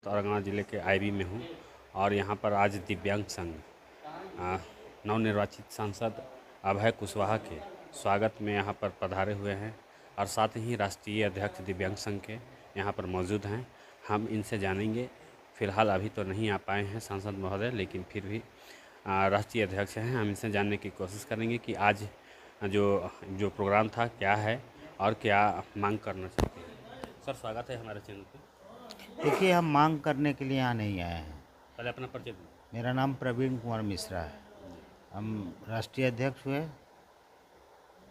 औरंगाबाद ज़िले के आईबी में हूँ और यहाँ पर आज दिव्यांग संघ नवनिर्वाचित सांसद अभय कुशवाहा के स्वागत में यहाँ पर पधारे हुए हैं और साथ ही राष्ट्रीय अध्यक्ष दिव्यांग संघ के यहाँ पर मौजूद हैं। हम इनसे जानेंगे, फ़िलहाल अभी तो नहीं आ पाए हैं सांसद महोदय, लेकिन फिर भी राष्ट्रीय अध्यक्ष हैं, हम इनसे जानने की कोशिश करेंगे कि आज जो प्रोग्राम था क्या है और क्या मांग करना चाहते हैं। सर, स्वागत है हमारे चैनल पे। देखिए, हम मांग करने के लिए यहाँ नहीं आए हैं। पहले अपना परिचय दें। मेरा नाम प्रवीण कुमार मिश्रा है। हम राष्ट्रीय अध्यक्ष हुए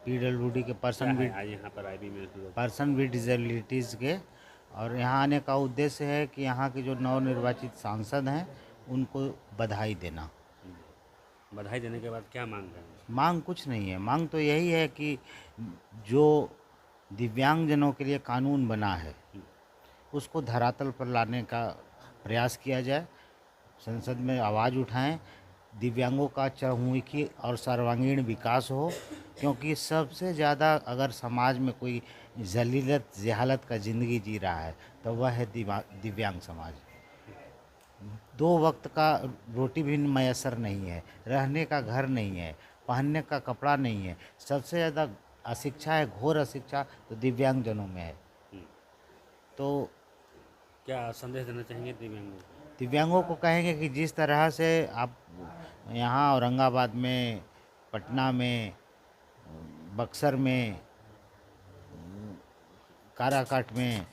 PWD के पर्सन आज यहाँ पर आईबी में पर्सन विद डिसेबिलिटीज़ के, और यहाँ आने का उद्देश्य है कि यहाँ के जो नवनिर्वाचित सांसद हैं उनको बधाई देना। बधाई देने के बाद क्या मांग करेंगे? मांग कुछ नहीं है, मांग तो यही है कि जो दिव्यांगजनों के लिए कानून बना है उसको धरातल पर लाने का प्रयास किया जाए, संसद में आवाज़ उठाएं, दिव्यांगों का चहुमुखी और सर्वांगीण विकास हो। क्योंकि सबसे ज़्यादा अगर समाज में कोई जलीलत जहालत का ज़िंदगी जी रहा है तो वह है दिव्यांग समाज। 2 वक्त का रोटी भी मैसर नहीं है, रहने का घर नहीं है, पहनने का कपड़ा नहीं है। सबसे ज़्यादा अशिक्षा है, घोर अशिक्षा तो दिव्यांगजनों में है। तो क्या संदेश देना चाहेंगे दिव्यांगों को? दिव्यांगों को कहेंगे कि जिस तरह से आप यहाँ औरंगाबाद में, पटना में, बक्सर में, काराकाट में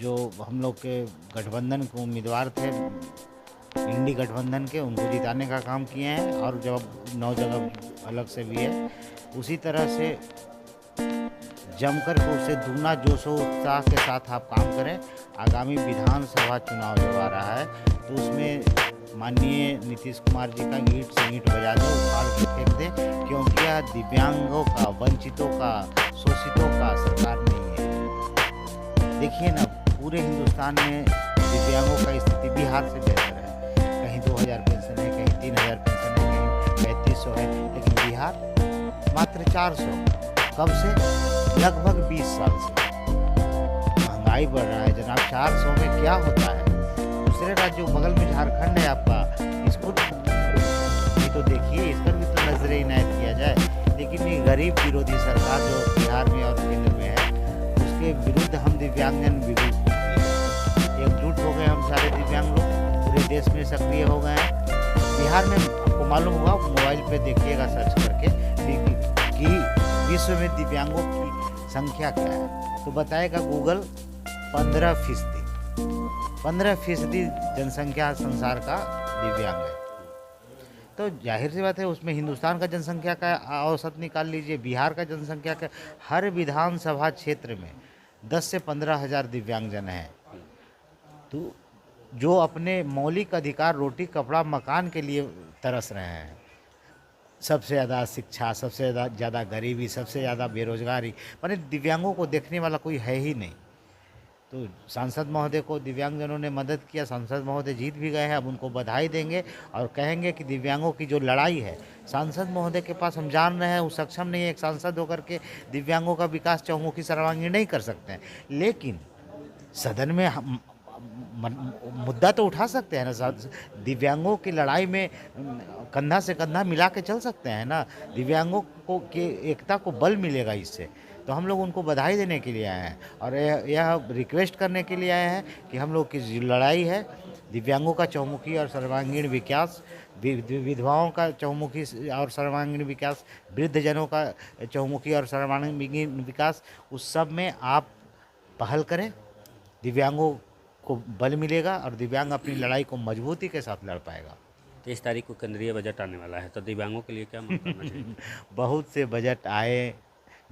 जो हम लोग के गठबंधन के उम्मीदवार थे, इंडी गठबंधन के, उनको जिताने का काम किए हैं और जब 9 जगह अलग से भी है, उसी तरह से जमकर के उससे दूना जोश उत्साह के साथ आप काम करें। आगामी विधानसभा चुनाव जब आ रहा है तो उसमें माननीय नीतीश कुमार जी का ईंट से ईंट बजा दो, उखाड़ के फेंक दें, क्योंकि यह दिव्यांगों का, वंचितों का, शोषितों का सरकार नहीं है। देखिए ना, पूरे हिंदुस्तान में दिव्यांगों का स्थिति बिहार से बेहतर है। कहीं 2000 पेंशन है, कहीं 3000 पेंशन है, कहीं 3500 है, लेकिन बिहार मात्र 400। कब से? लगभग 20 साल से। महंगाई बढ़ रहा है जनाब। 400 में क्या होता है? दूसरे राज्यों, बगल में झारखंड है आपका, इसको भी तो देखिए, इस पर भी तो नजर इनायत किया जाए। लेकिन ये गरीब विरोधी सरकार जो बिहार में और केंद्र में है, उसके विरुद्ध हम दिव्यांगजन एकजुट हो गए। हम सारे दिव्यांग लोग पूरे देश में सक्रिय हो गए हैं। बिहार में आपको मालूम हुआ, मोबाइल पे देखिएगा सर्च करके कि विश्व में दिव्यांगों की संख्या क्या है, तो बताएगा गूगल 15% जनसंख्या संसार का दिव्यांग है। तो जाहिर सी बात है, उसमें हिंदुस्तान का जनसंख्या का औसत निकाल लीजिए, बिहार का जनसंख्या का। हर विधानसभा क्षेत्र में 10 से 15 हज़ार दिव्यांगजन हैं। तो जो अपने मौलिक अधिकार, रोटी, कपड़ा, मकान के लिए तरस रहे हैं। सबसे ज़्यादा शिक्षा, सबसे ज़्यादा गरीबी, सबसे ज़्यादा बेरोजगारी, माने दिव्यांगों को देखने वाला कोई है ही नहीं। तो सांसद महोदय को दिव्यांगजनों ने मदद किया, सांसद महोदय जीत भी गए हैं। अब उनको बधाई देंगे और कहेंगे कि दिव्यांगों की जो लड़ाई है, सांसद महोदय के पास, हम जान रहे हैं, वो सक्षम नहीं है। एक सांसद होकर के दिव्यांगों का विकास चहुमुखी सर्वांगीण नहीं कर सकते हैं, लेकिन सदन में हम मुद्दा तो उठा सकते हैं ना। दिव्यांगों की लड़ाई में कंधा से कंधा मिला के चल सकते हैं ना। दिव्यांगों को के एकता को बल मिलेगा इससे। तो हम लोग उनको बधाई देने के लिए आए हैं और यह रिक्वेस्ट करने के लिए आए हैं कि हम लोग की जो लड़ाई है, दिव्यांगों का चहुमुखी और सर्वांगीण विकास, विधवाओं का चहुमुखी और सर्वांगीण विकास, वृद्धजनों का चहुमुखी और सर्वांगीण विकास, उस सब में आप पहल करें। दिव्यांगों को बल मिलेगा और दिव्यांग अपनी लड़ाई को मजबूती के साथ लड़ पाएगा। 23 तारीख को केंद्रीय बजट आने वाला है, तो दिव्यांगों के लिए क्या मांग करना चाहिए? बहुत से बजट आए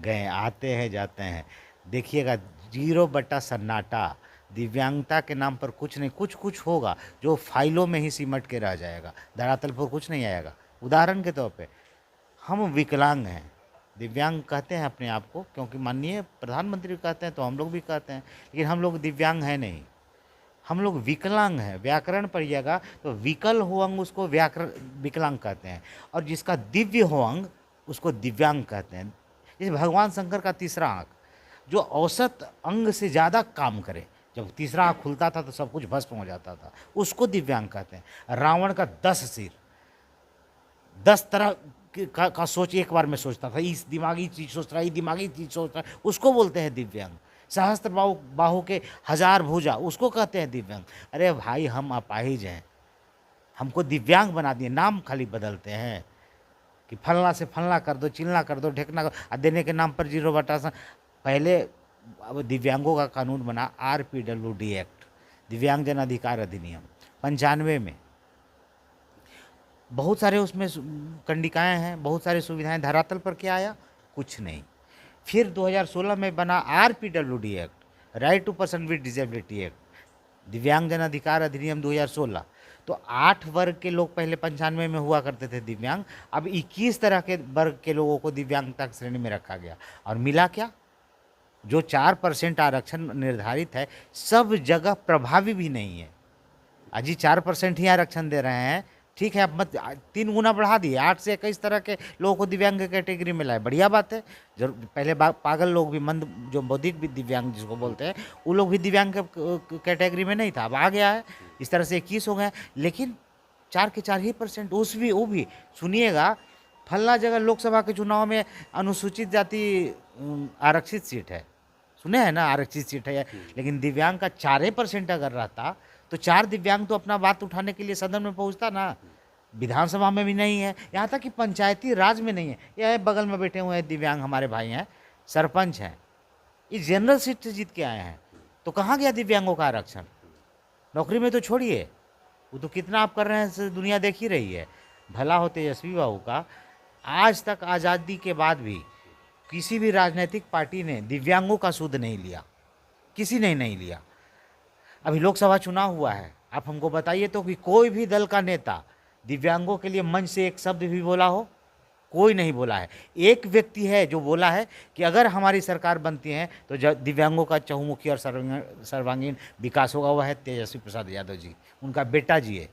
गए, आते हैं, जाते हैं। देखिएगा, 0 सन्नाटा। दिव्यांगता के नाम पर कुछ नहीं, कुछ होगा जो फाइलों में ही सिमट के रह जाएगा, धरातल पर कुछ नहीं आएगा। उदाहरण के तौर पे, हम विकलांग हैं, दिव्यांग कहते हैं अपने आप को, क्योंकि माननीय प्रधानमंत्री कहते हैं तो हम लोग भी कहते हैं, लेकिन हम लोग दिव्यांग हैं नहीं, हम लोग विकलांग हैं। व्याकरण पढ़िएगा तो विकल हो अंग उसको विकलांग कहते हैं, और जिसका दिव्य हो अंग उसको दिव्यांग कहते हैं। जैसे भगवान शंकर का तीसरा आँख, जो औसत अंग से ज़्यादा काम करे, जब तीसरा आँख खुलता था तो सब कुछ भस्म हो जाता था, उसको दिव्यांग कहते हैं। रावण का 10 सिर, 10 तरह का सोच एक बार में सोचता था, इस दिमागी चीज सोच रहा है, ये दिमागी चीज सोच रहा है, उसको बोलते हैं दिव्यांग। सहस्त्र बाहु के 1000 भुजा, उसको कहते हैं दिव्यांग। अरे भाई, हम अपाहिज हैं, हमको दिव्यांग बना दिए, नाम खाली बदलते हैं कि फलना से फलना कर दो, चिलना कर दो, ढेकना कर, देने के नाम पर 0/7। पहले अब दिव्यांगों का कानून बना RPWD एक्ट, दिव्यांगजन अधिकार अधिनियम 95 में। बहुत सारे उसमें कंडिकाएँ हैं, बहुत सारी सुविधाएं, धरातल पर क्या आया? कुछ नहीं। फिर 2016 में बना RPWD act, right to person with disability act, दिव्यांगजन अधिकार अधिनियम 2016। तो 8 वर्ग के लोग पहले 95 में हुआ करते थे दिव्यांग, अब 21 तरह के वर्ग के लोगों को दिव्यांगता की श्रेणी में रखा गया। और मिला क्या? जो 4% आरक्षण निर्धारित है, सब जगह प्रभावी भी नहीं है। अजी 4% ही आरक्षण दे रहे हैं, ठीक है, अब मत 3 गुना बढ़ा दिए, 8 से 21 तरह के लोगों को दिव्यांग कैटेगरी में लाए, बढ़िया बात है। जरूर पहले पागल लोग भी, मंद जो बौद्धिक भी दिव्यांग जिसको बोलते हैं, वो लोग भी दिव्यांग कैटेगरी में नहीं था, अब आ गया है। इस तरह से 21 हो गए, लेकिन 4 के 4 ही % वो भी सुनिएगा, फलना जगह लोकसभा के चुनाव में अनुसूचित जाति आरक्षित सीट है, सुने हैं ना, आरक्षित सीट है, लेकिन दिव्यांग का 4% अगर रहता तो 4 दिव्यांग तो अपना बात उठाने के लिए सदन में पहुंचता ना। विधानसभा में भी नहीं है, यहाँ तक कि पंचायती राज में नहीं है। यह बगल में बैठे हुए हैं दिव्यांग, हमारे भाई हैं, सरपंच हैं, इस जनरल सीट से जीत के आए हैं, तो कहाँ गया दिव्यांगों का आरक्षण? नौकरी में तो छोड़िए, वो तो कितना आप कर रहे हैं दुनिया देख ही रही है। भला हो तेजस्वी बाबू का, आज तक आज़ादी के बाद भी किसी भी राजनीतिक पार्टी ने दिव्यांगों का सुध नहीं लिया, किसी ने नहीं लिया। अभी लोकसभा चुनाव हुआ है, आप हमको बताइए तो कि कोई भी दल का नेता दिव्यांगों के लिए मंच से एक शब्द भी बोला हो? कोई नहीं बोला है। एक व्यक्ति है जो बोला है कि अगर हमारी सरकार बनती है तो दिव्यांगों का चहुमुखी और सर्वांगीण विकास होगा, वह है तेजस्वी प्रसाद यादव जी, उनका बेटा जी है।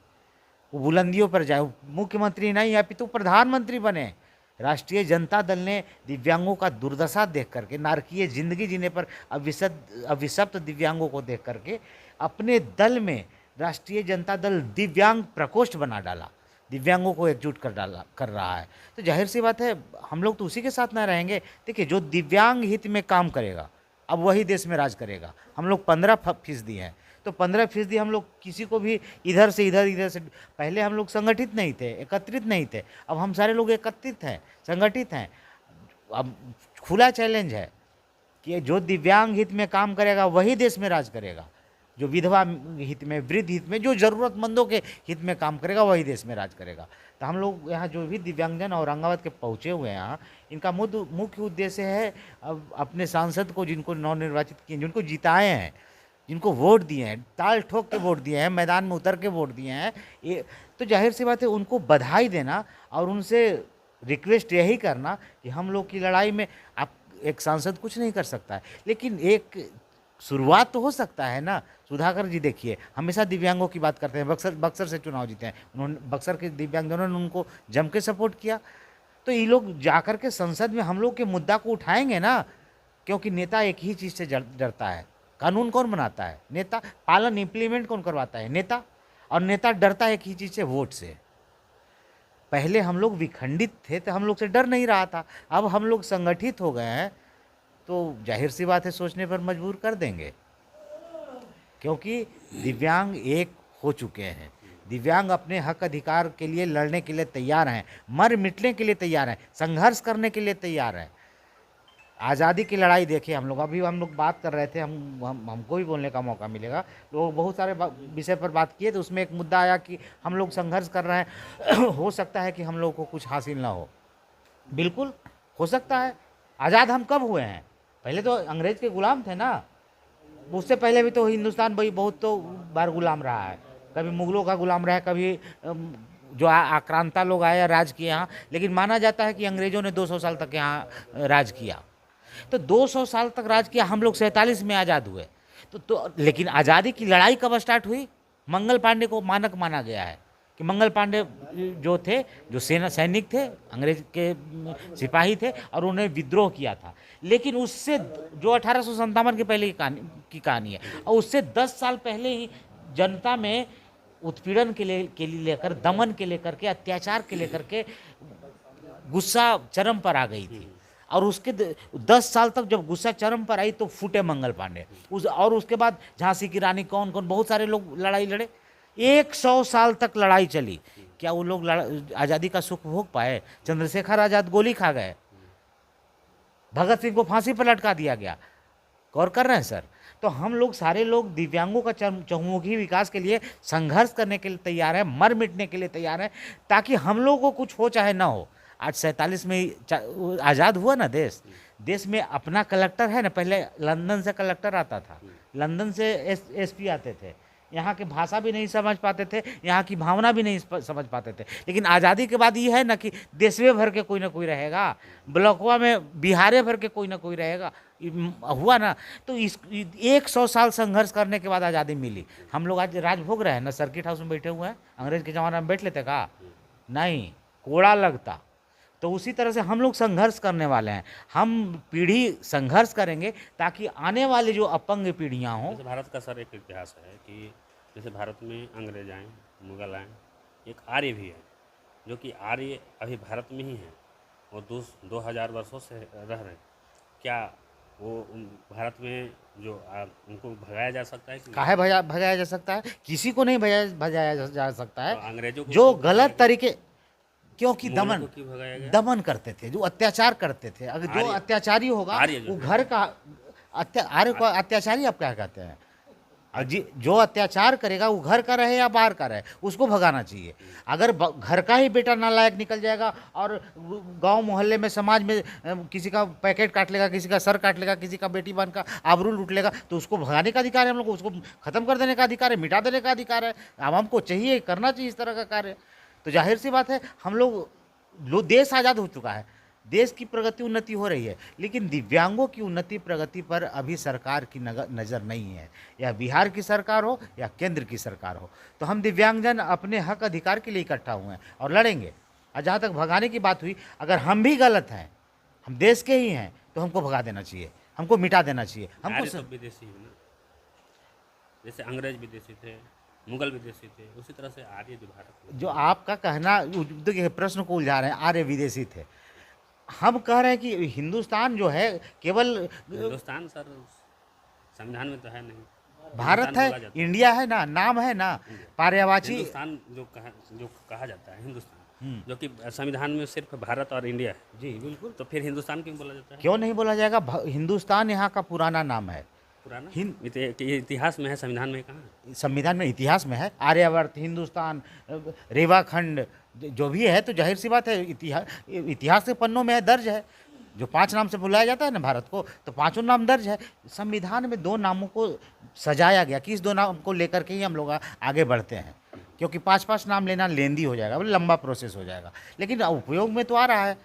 वो बुलंदियों पर जाए, मुख्यमंत्री नहीं अपितु प्रधानमंत्री बने। राष्ट्रीय जनता दल ने दिव्यांगों का दुर्दशा देख करके, नारकीय जिंदगी जीने पर अभिशप्त दिव्यांगों को देख करके अपने दल में राष्ट्रीय जनता दल दिव्यांग प्रकोष्ठ बना डाला, दिव्यांगों को एकजुट कर रहा है। तो जाहिर सी बात है, हम लोग तो उसी के साथ ना रहेंगे। देखिए, जो दिव्यांग हित में काम करेगा अब वही देश में राज करेगा। हम लोग 15% हैं, तो 15% हम लोग किसी को भी इधर से इधर से, पहले हम लोग संगठित नहीं थे, एकत्रित नहीं थे, अब हम सारे लोग एकत्रित हैं, संगठित हैं। अब खुला चैलेंज है कि जो दिव्यांग हित में काम करेगा वही देश में राज करेगा, जो विधवा हित में, वृद्ध हित में, जो ज़रूरतमंदों के हित में काम करेगा वही देश में राज करेगा। तो हम लोग यहाँ जो भी दिव्यांगजन औरंगाबाद के पहुँचे हुए हैं यहाँ, इनका मुख्य उद्देश्य है अपने सांसद को, जिनको नवनिर्वाचित किए, जिनको जिताए हैं, जिनको वोट दिए हैं, ताल ठोक के वोट दिए हैं, मैदान में उतर के वोट दिए हैं, तो जाहिर सी बात है उनको बधाई देना और उनसे रिक्वेस्ट यही करना कि हम लोग की लड़ाई में आप, एक सांसद कुछ नहीं कर सकता है, लेकिन एक शुरुआत तो हो सकता है ना। सुधाकर जी देखिए, हमेशा दिव्यांगों की बात करते हैं, बक्सर से चुनाव जीते हैं उन्होंने, बक्सर के दिव्यांगजनों ने उनको जम के सपोर्ट किया। तो ये लोग जाकर के संसद में हम लोग के मुद्दा को उठाएंगे ना, क्योंकि नेता एक ही चीज़ से डरता है, कानून कौन बनाता है? नेता। पालन इम्प्लीमेंट कौन करवाता है? नेता। और नेता डरता है एक ही चीज़ से, वोट से। पहले हम लोग विखंडित थे तो हम लोग से डर नहीं रहा था, अब हम लोग संगठित हो गए हैं तो जाहिर सी बात है सोचने पर मजबूर कर देंगे, क्योंकि दिव्यांग एक हो चुके हैं। दिव्यांग अपने हक अधिकार के लिए लड़ने के लिए तैयार हैं, मर मिटने के लिए तैयार हैं, संघर्ष करने के लिए तैयार हैं। आज़ादी की लड़ाई देखिए, हम लोग बात कर रहे थे, हमको भी बोलने का मौका मिलेगा। लोग बहुत सारे विषय पर बात किए, तो उसमें एक मुद्दा आया कि हम लोग संघर्ष कर रहे हैं हो सकता है कि हम लोग को कुछ हासिल ना हो। बिल्कुल हो सकता है। आज़ाद हम कब हुए हैं? पहले तो अंग्रेज के गुलाम थे ना, उससे पहले भी तो हिंदुस्तान भाई बहुत तो बार गुलाम रहा है। कभी मुगलों का गुलाम रहा है, कभी जो आक्रांता लोग आए राज किए यहाँ, लेकिन माना जाता है कि अंग्रेजों ने 200 साल तक यहाँ राज किया। तो 200 साल तक राज किया, हम लोग 47 में आज़ाद हुए। तो लेकिन आज़ादी की लड़ाई कब स्टार्ट हुई? मंगल पांडे को मानक माना गया है कि मंगल पांडे जो थे, जो सैनिक थे, अंग्रेज के सिपाही थे और उन्होंने विद्रोह किया था। लेकिन उससे जो 1857 के पहले की कहानी है, और उससे 10 साल पहले ही जनता में उत्पीड़न के लिए लेकर, दमन के लेकर के, अत्याचार के लेकर के गुस्सा चरम पर आ गई थी। और उसके 10 साल तक जब गुस्सा चरम पर आई तो फूटे मंगल पांडे। और उसके बाद झांसी की रानी, कौन कौन, बहुत सारे लोग लड़ाई लड़े। 100 साल तक लड़ाई चली। क्या वो लोग आज़ादी का सुख भोग पाए? चंद्रशेखर आज़ाद गोली खा गए, भगत सिंह को फांसी पर लटका दिया गया। गौर कर रहे हैं सर? तो हम लोग सारे लोग दिव्यांगों का चहुमुखी विकास के लिए संघर्ष करने के लिए तैयार हैं, मर मिटने के लिए तैयार हैं, ताकि हम लोगों को कुछ हो चाहे ना हो। आज 47 में आज़ाद हुआ ना देश। देश में अपना कलेक्टर है ना, पहले लंदन से कलेक्टर आता था, लंदन से एसपी आते थे। यहाँ की भाषा भी नहीं समझ पाते थे, यहाँ की भावना भी नहीं समझ पाते थे। लेकिन आज़ादी के बाद ये है ना कि देशवे भर के कोई ना कोई रहेगा, ब्लॉकवा में बिहारे भर के कोई ना कोई रहेगा। हुआ ना। तो इस 100 साल संघर्ष करने के बाद आज़ादी मिली। हम लोग आज राजभोग रहे हैं ना, सर्किट हाउस में बैठे हुए हैं। अंग्रेज के ज़माने में बैठ लेते का? नहीं, कोड़ा लगता। तो उसी तरह से हम लोग संघर्ष करने वाले हैं। हम पीढ़ी संघर्ष करेंगे ताकि आने वाले जो अपंग पीढ़ियाँ हों। जैसे भारत का सर एक इतिहास है कि जैसे भारत में अंग्रेज आए, मुगल आए, एक आर्य भी है, जो कि आर्य अभी भारत में ही है और 2000 वर्षों से रह रहे हैं। क्या वो भारत में जो उनको भगाया जा सकता है? काहे भगाया जा सकता है? किसी को नहीं भगाया जा सकता है। तो अंग्रेजों को जो गलत तरीके, क्योंकि दमन करते थे, जो अत्याचार करते थे। अगर जो अत्याचारी होगा वो घर का आर्य को अत्याचारी आप क्या कहते हैं? जो अत्याचार करेगा वो घर का रहे या बाहर का रहे, उसको भगाना चाहिए। अगर घर का ही बेटा नालायक निकल जाएगा और गांव मोहल्ले में, समाज में किसी का पैकेट काट लेगा, किसी का सर काट लेगा, किसी का बेटी बहन का आबरू लूट लेगा, तो उसको भगाने का अधिकार है हम लोग को, उसको खत्म कर देने का अधिकार है, मिटा देने का अधिकार है। आवाम को चाहिए, करना चाहिए इस तरह का कार्य। तो जाहिर सी बात है, हम लोग देश आज़ाद हो चुका है, देश की प्रगति उन्नति हो रही है, लेकिन दिव्यांगों की उन्नति प्रगति पर अभी सरकार की नज़र नहीं है। या बिहार की सरकार हो या केंद्र की सरकार हो। तो हम दिव्यांगजन अपने हक अधिकार के लिए इकट्ठा हुए हैं और लड़ेंगे। और जहाँ तक भगाने की बात हुई, अगर हम भी गलत हैं, हम देश के ही हैं, तो हमको भगा देना चाहिए, हमको मिटा देना चाहिए। हमको सब विदेशी है ना, जैसे अंग्रेज विदेशी थे, मुगल विदेशी थे, उसी तरह से आर्य जो भारत, जो आपका कहना, देखिए प्रश्न को उलझा रहे हैं, आर्य विदेशी थे। हम कह रहे हैं कि हिंदुस्तान जो है केवल, हिंदुस्तान सर संविधान में तो है नहीं, भारत है, इंडिया है ना, नाम है ना, पर्यायवाची हिंदुस्तान जो कहा जाता है हिंदुस्तान, जो कि संविधान में सिर्फ भारत और इंडिया है। जी बिल्कुल। तो फिर हिंदुस्तान क्यों बोला जाता है? क्यों नहीं बोला जाएगा? हिंदुस्तान यहाँ का पुराना नाम है। पुराना इतिहास में है, संविधान में कहाँ? संविधान में, इतिहास में है। आर्यावर्त, हिंदुस्तान, रेवाखंड जो भी है, तो जाहिर सी बात है इतिहास के पन्नों में है, दर्ज है। जो 5 नाम से बुलाया जाता है ना भारत को, तो 5 नाम दर्ज है। संविधान में 2 नामों को सजाया गया कि इस 2 नाम को लेकर के ही हम लोग आगे बढ़ते हैं, क्योंकि 5 नाम लेना लेंदी हो जाएगा, लंबा प्रोसेस हो जाएगा। लेकिन उपयोग में तो आ रहा है।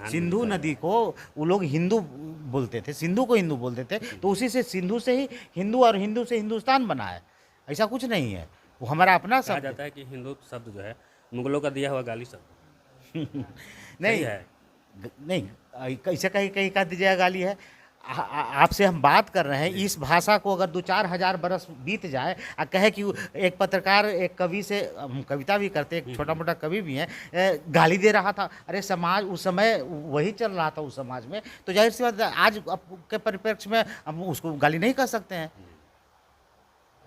सिंधु नदी को वो लोग हिंदू बोलते थे, सिंधु को हिंदू बोलते थे, तो उसी से सिंधु से ही हिंदू और हिंदू से हिंदुस्तान बना है। ऐसा कुछ नहीं है, वो हमारा अपना शब्द। कहा जाता है कि हिंदू शब्द जो है मुगलों का दिया हुआ गाली शब्द नहीं है, नहीं कैसे कहीं कह दीजिएगा गाली है। आपसे हम बात कर रहे हैं, इस भाषा को अगर 2-4 हज़ार बरस बीत जाए और कहे कि एक पत्रकार एक कवि से, हम कविता भी करते, एक छोटा मोटा कवि भी हैं, गाली दे रहा था, अरे समाज उस समय वही चल रहा था उस समाज में, तो जाहिर सी बात आज के परिप्रेक्ष्य में हम उसको गाली नहीं कर सकते हैं।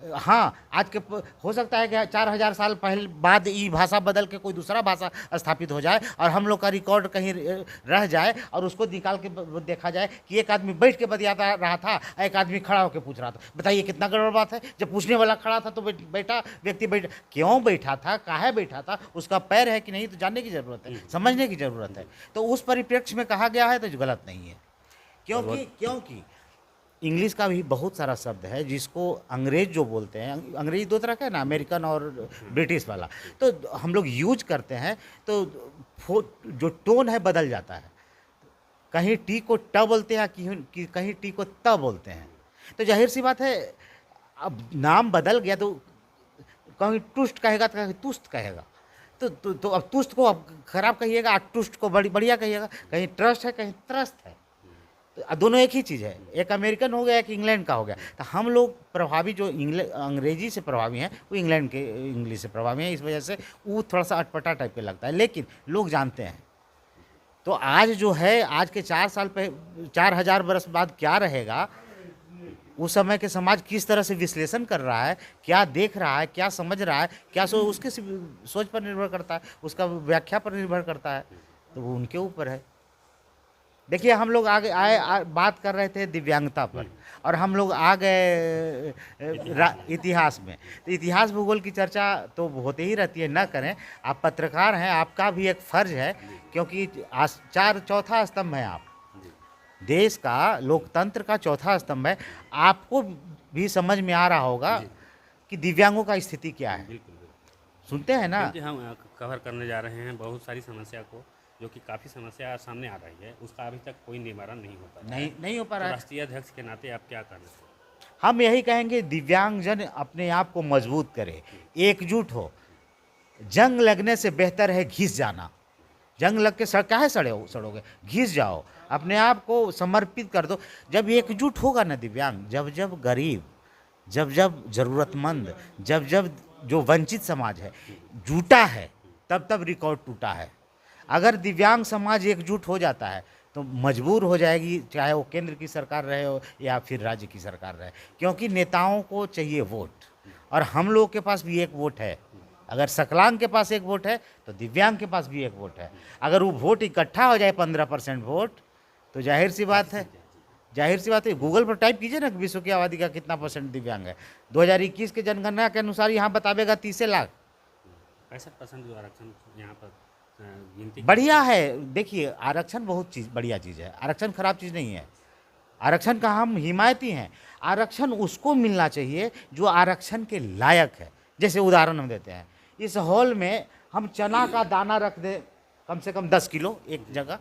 हाँ, आज के हो सकता है कि 4000 साल पहले बाद ये भाषा बदल के कोई दूसरा भाषा स्थापित हो जाए और हम लोग का रिकॉर्ड कहीं रह जाए और उसको निकाल के देखा जाए कि एक आदमी बैठ के बतियाता रहा था, एक आदमी खड़ा होकर पूछ रहा था। बताइए कितना गड़बड़ बात है। जब पूछने वाला खड़ा था तो व्यक्ति क्यों बैठा था, काहे बैठा था, उसका पैर है कि नहीं, तो जानने की ज़रूरत है, समझने की ज़रूरत है। तो उस परिप्रेक्ष्य में कहा गया है तो गलत नहीं है, क्योंकि इंग्लिश का भी बहुत सारा शब्द है जिसको अंग्रेज जो बोलते हैं, अंग्रेजी 2 तरह का है ना, अमेरिकन और ब्रिटिश वाला, तो हम लोग यूज करते हैं, तो जो टोन है बदल जाता है। कहीं टी को ट बोलते हैं कि कहीं टी को त बोलते हैं। तो जाहिर सी बात है, अब नाम बदल गया तो कहीं टुष्ट कहेगा तो कहीं तुष्ट कहेगा। तो अब तुष्ट को अब खराब कहिएगा, टुष्ट को बढ़िया कहिएगा। कहीं ट्रस्ट है, कहीं त्रस्त है। तो दोनों एक ही चीज़ है, एक अमेरिकन हो गया, एक इंग्लैंड का हो गया। तो हम लोग प्रभावी जो अंग्रेजी से प्रभावी हैं वो इंग्लैंड के इंग्लिश से प्रभावी हैं, इस वजह से वो थोड़ा सा अटपटा टाइप के लगता है, लेकिन लोग जानते हैं। तो आज जो है, आज के 4,000 बरस बाद क्या रहेगा, उस समय के समाज किस तरह से विश्लेषण कर रहा है, क्या देख रहा है, क्या समझ रहा है, क्या उसके सोच पर निर्भर करता है, उसका व्याख्या पर निर्भर करता है। तो वो उनके ऊपर है। देखिए, हम लोग आए बात कर रहे थे दिव्यांगता पर, और हम लोग आ गए इतिहास में। तो इतिहास भूगोल की चर्चा तो होते ही रहती है, ना करें। आप पत्रकार हैं, आपका भी एक फर्ज है, क्योंकि चौथा स्तंभ है आप, देश का लोकतंत्र का चौथा स्तंभ है। आपको भी समझ में आ रहा होगा कि दिव्यांगों का स्थिति क्या है। बिल्कुल सुनते हैं ना। हम कवर करने जा रहे हैं बहुत सारी समस्या को, जो कि काफ़ी समस्या सामने आ रही है, उसका अभी तक कोई निवारण नहीं हो पा रहा है। नहीं हो पा रहा है। राष्ट्रीय अध्यक्ष के नाते आप क्या करना चाहिए? हम यही कहेंगे, दिव्यांगजन अपने आप को मजबूत करे, एकजुट हो। जंग लगने से बेहतर है घिस जाना। जंग लग के काहे सड़ोगे, घिस जाओ, अपने आप को समर्पित कर दो। जब एकजुट होगा ना दिव्यांग, जब जब गरीब, जब जब ज़रूरतमंद, जब जब जो वंचित समाज है जुटा है, तब तब रिकॉर्ड टूटा है। अगर दिव्यांग समाज एकजुट हो जाता है तो मजबूर हो जाएगी, चाहे वो केंद्र की सरकार रहे हो या फिर राज्य की सरकार रहे, क्योंकि नेताओं को चाहिए वोट, और हम लोग के पास भी एक वोट है। अगर सकलांग के पास एक वोट है तो दिव्यांग के पास भी एक वोट है। अगर वो वोट इकट्ठा हो जाए 15% वोट, तो जाहिर सी बात है, गूगल पर टाइप कीजिए ना कि विश्व की आबादी का कितना % दिव्यांग है। 2021 के जनगणना के अनुसार यहाँ बतावेगा 30 लाख। 65% जो आरक्षण यहाँ पर गिनती बढ़िया है। देखिए, आरक्षण बहुत बढ़िया चीज़ है, आरक्षण खराब चीज़ नहीं है। आरक्षण का हम हिमायती हैं। आरक्षण उसको मिलना चाहिए जो आरक्षण के लायक है। जैसे उदाहरण हम देते हैं, इस हॉल में हम चना का दाना रख दें कम से कम 10 किलो एक जगह,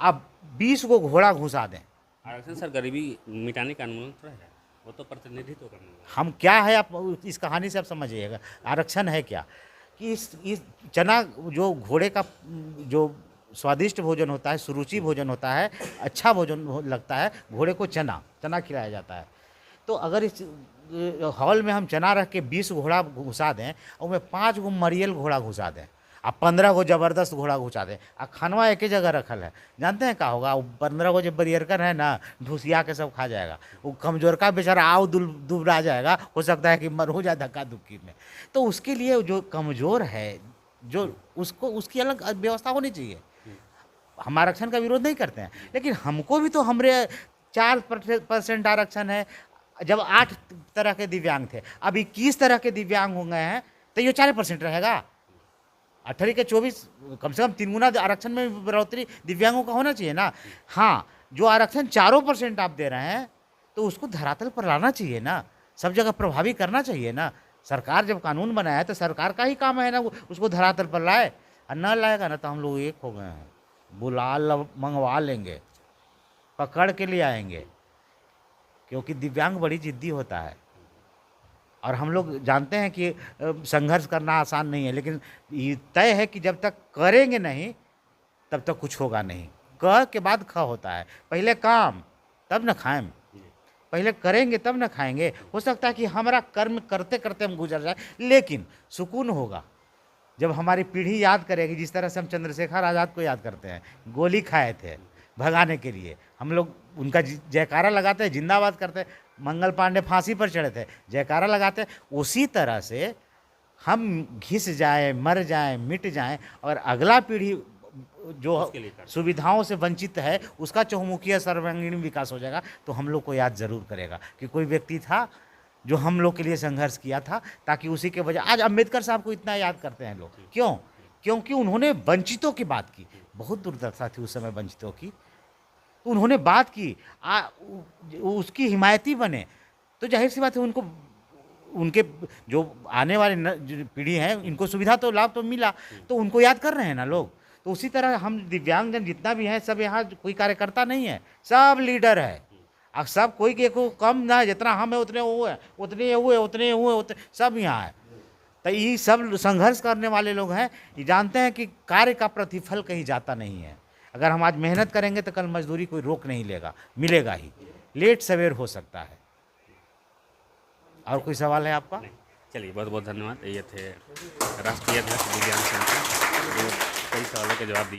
आप 20 को घोड़ा घुसा दें। आरक्षण सर गरीबी मिटाने का अनुमान थोड़ा है, वो तो प्रतिनिधित्व करने वाला। हम क्या है, आप इस कहानी से आप समझिएगा आरक्षण है क्या, कि इस चना जो घोड़े का जो स्वादिष्ट भोजन होता है, सुरुचि भोजन होता है, अच्छा भोजन लगता है, घोड़े को चना खिलाया जाता है। तो अगर इस हॉल में हम चना रख के 20 घोड़ा घुसा दें, और उसमें 5 गो मरियल घोड़ा घुसा दें, अब 15 गो जबरदस्त घोड़ा घुसा दें, और खानवा एक ही जगह रखल है, जानते हैं क्या होगा? वो 15 गो जो बरियरकर है ना, ढूसिया के सब खा जाएगा। वो कमजोर का बेचारा दुबरा जाएगा, हो सकता है कि मर हो जाए धक्का धुक्की में। तो उसके लिए जो कमज़ोर है, जो उसकी अलग व्यवस्था होनी चाहिए। हम आरक्षण का विरोध नहीं करते हैं, लेकिन हमको भी तो हमारे 4% आरक्षण है। जब 8 तरह के दिव्यांग थे, अब 21 तरह के दिव्यांग हो गए हैं, तो ये 4% रहेगा। 18 के 24, कम से कम 3 गुना आरक्षण में बढ़ोतरी दिव्यांगों का होना चाहिए ना। हाँ, जो आरक्षण 4% आप दे रहे हैं, तो उसको धरातल पर लाना चाहिए ना, सब जगह प्रभावी करना चाहिए ना। सरकार जब कानून बनाया है तो सरकार का ही काम है ना उसको धरातल पर लाए, और न लाएगा ना तो हम लोग एक हो गए हैं, मंगवा लेंगे, पकड़ के ले आएंगे। क्योंकि दिव्यांग बड़ी जिद्दी होता है, और हम लोग जानते हैं कि संघर्ष करना आसान नहीं है, लेकिन ये तय है कि जब तक करेंगे नहीं तब तक कुछ होगा नहीं। क के बाद ख होता है, पहले काम तब न खाएं, पहले करेंगे तब न खाएंगे। हो सकता है कि हमारा कर्म करते करते हम गुजर जाए, लेकिन सुकून होगा जब हमारी पीढ़ी याद करेगी। जिस तरह से हम चंद्रशेखर आज़ाद को याद करते हैं, गोली खाए थे भगाने के लिए, हम लोग उनका जयकारा लगाते हैं, जिंदाबाद करते हैं। मंगल पांडे फांसी पर चढ़े थे, जयकारा लगाते हैं। उसी तरह से हम घिस जाए, मर जाए, मिट जाएं, और अगला पीढ़ी जो सुविधाओं से वंचित है उसका चहुमुखी सर्वांगीण विकास हो जाएगा। तो हम लोग को याद जरूर करेगा कि कोई व्यक्ति था जो हम लोग के लिए संघर्ष किया था, ताकि उसी के वजह आज अम्बेडकर साहब को इतना याद करते हैं लोग। क्यों? क्योंकि उन्होंने वंचितों की बात की। बहुत दुर्दशा थी उस समय वंचितों की, तो उन्होंने बात की, उसकी हिमायती बने। तो जाहिर सी बात है, उनको उनके जो आने वाले पीढ़ी है, इनको सुविधा तो लाभ तो मिला, तो उनको याद कर रहे हैं ना लोग। तो उसी तरह हम दिव्यांगजन जितना भी है, सब यहाँ कोई कार्यकर्ता नहीं है, सब लीडर है। अब सब कोई को कम ना है, जितना हम है उतने वो है, उतने हुए सब यहाँ है। तो ये सब संघर्ष करने वाले लोग हैं, ये जानते हैं कि कार्य का प्रतिफल कहीं जाता नहीं है। अगर हम आज मेहनत करेंगे तो कल मजदूरी कोई रोक नहीं लेगा, मिलेगा ही, लेट सवेर हो सकता है। और कोई सवाल है आपका? चलिए, बहुत बहुत धन्यवाद। ये थे राष्ट्रीय अध्यक्ष दिव्यांग संघ के, जो कई सवालों के जवाब दिए।